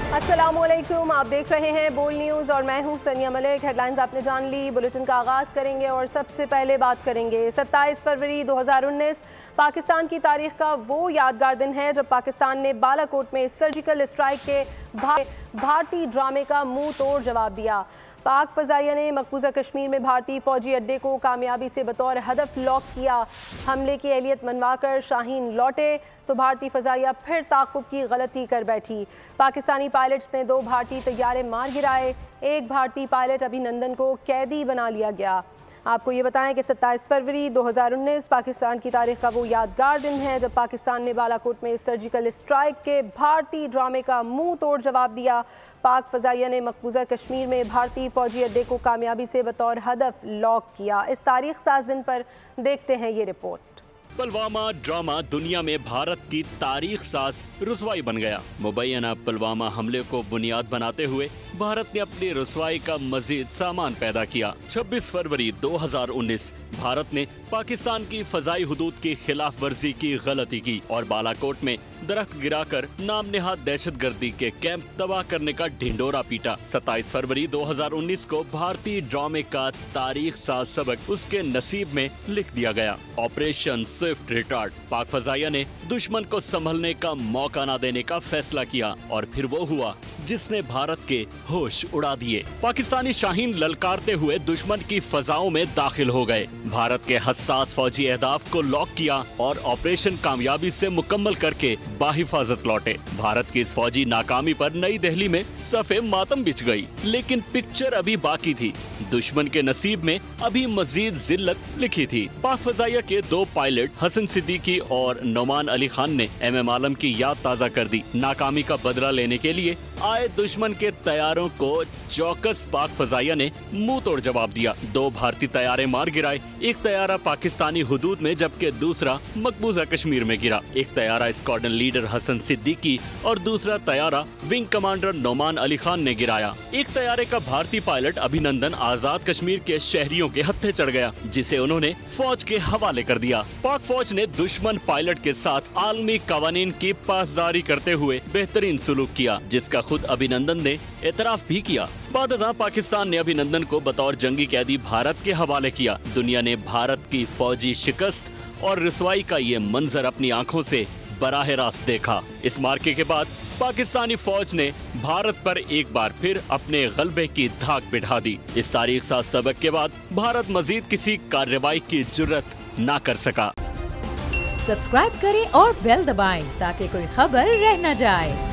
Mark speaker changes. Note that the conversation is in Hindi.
Speaker 1: अस्सलामुअलैकुम, आप देख रहे हैं बोल न्यूज़ और मैं हूं सनिया मलिक। हेडलाइंस आपने जान ली। बुलेटिन का आगाज़ करेंगे और सबसे पहले बात करेंगे 27 फरवरी 2019 पाकिस्तान की तारीख का वो यादगार दिन है जब पाकिस्तान ने बालाकोट में सर्जिकल स्ट्राइक के भारतीय ड्रामे का मुंह तोड़ जवाब दिया। पाक फ़ज़ाइया ने मकबूजा कश्मीर में भारतीय फ़ौजी अड्डे को कामयाबी से बतौर हदफ लॉक किया। हमले की एहलियत मनवाकर शाहीन लौटे तो भारतीय फ़ज़ाइया फिर ताक़ुब की गलती कर बैठी। पाकिस्तानी पायलट्स ने 2 भारतीय तैयारे मार गिराए। एक भारतीय पायलट अभिनंदन को कैदी बना लिया गया। आपको ये बताएं कि 27 फरवरी 2019 पाकिस्तान की तारीख का वो यादगार दिन है जब पाकिस्तान ने बालाकोट में सर्जिकल स्ट्राइक के भारतीय ड्रामे का मुंह तोड़ जवाब दिया। पाक फ़ज़ाइया ने मकबूजा कश्मीर में भारतीय फ़ौजी अड्डे को कामयाबी से बतौर हदफ लॉक किया। इस तारीख साज दिन पर देखते हैं ये रिपोर्ट।
Speaker 2: पुलवामा ड्रामा दुनिया में भारत की तारीख साज रुसवाई बन गया। मुबैना पुलवामा हमले को बुनियाद बनाते हुए भारत ने अपनी रुसवाई का मजीद सामान पैदा किया। 26 फरवरी 2019 भारत ने पाकिस्तान की फजाई हुदूद की खिलाफ वर्जी की गलती की और बालाकोट में दरख्त गिराकर नाम नेहाद दहशतगर्दी के कैंप तबाह करने का ढिंडोरा पीटा। 27 फरवरी 2019 को भारतीय ड्रामे का तारीख साज सबक उसके नसीब में लिख दिया गया। Operation Swift retard. पाक फ़ज़ाइया ने दुश्मन को संभलने का मौका न देने का फैसला किया और फिर वो हुआ जिसने भारत के होश उड़ा दिए। पाकिस्तानी शाहीन ललकारते हुए दुश्मन की फजाओं में दाखिल हो गए। भारत के हसास फौजी अहदाफ को लॉक किया और ऑपरेशन कामयाबी से मुकम्मल करके बाहिफाजत लौटे। भारत की इस फौजी नाकामी पर नई दिल्ली में सफ़े मातम बिछ गई, लेकिन पिक्चर अभी बाकी थी। दुश्मन के नसीब में अभी मजीद जिल्लत लिखी थी। पाक फ़ज़ाइया के 2 पायलट हसन सिद्दीकी और नोमान अली खान ने MM आलम की याद ताज़ा कर दी। नाकामी का बदला लेने के लिए आए दुश्मन के तैयारों को चौकस पाक फ़ज़ाइया ने मुंह तोड़ जवाब दिया। 2 भारतीय तैयारे मार गिराए। एक तैयारा पाकिस्तानी हुदूद में जबकि दूसरा मकबूजा कश्मीर में गिरा। एक तैयारा स्क्वाड्रन लीडर हसन सिद्दीकी और दूसरा तैयारा विंग कमांडर नोमान अली खान ने गिराया। एक तैयारे का भारतीय पायलट अभिनंदन आजाद कश्मीर के शहरियों के हत्थे चढ़ गया, जिसे उन्होंने फौज के हवाले कर दिया। पाक फौज ने दुश्मन पायलट के साथ आलमी कवानीन की पासदारी करते हुए बेहतरीन सलूक किया, जिसका खुद अभिनंदन ने एतराफ भी किया। बाद पाकिस्तान ने अभिनंदन को बतौर जंगी कैदी भारत के हवाले किया। दुनिया ने भारत की फौजी शिकस्त और रुसवाई का ये मंजर अपनी आंखों से बराह रास्त देखा। इस मार्के के बाद पाकिस्तानी फौज ने भारत पर एक बार फिर अपने गलबे की धाक बिठा दी। इस तारीख साज सबक के बाद भारत मजीद किसी कार्रवाई की जुर्रत न कर सका।
Speaker 3: सब्सक्राइब करें और बेल दबाएं ताकि कोई खबर रह न जाए।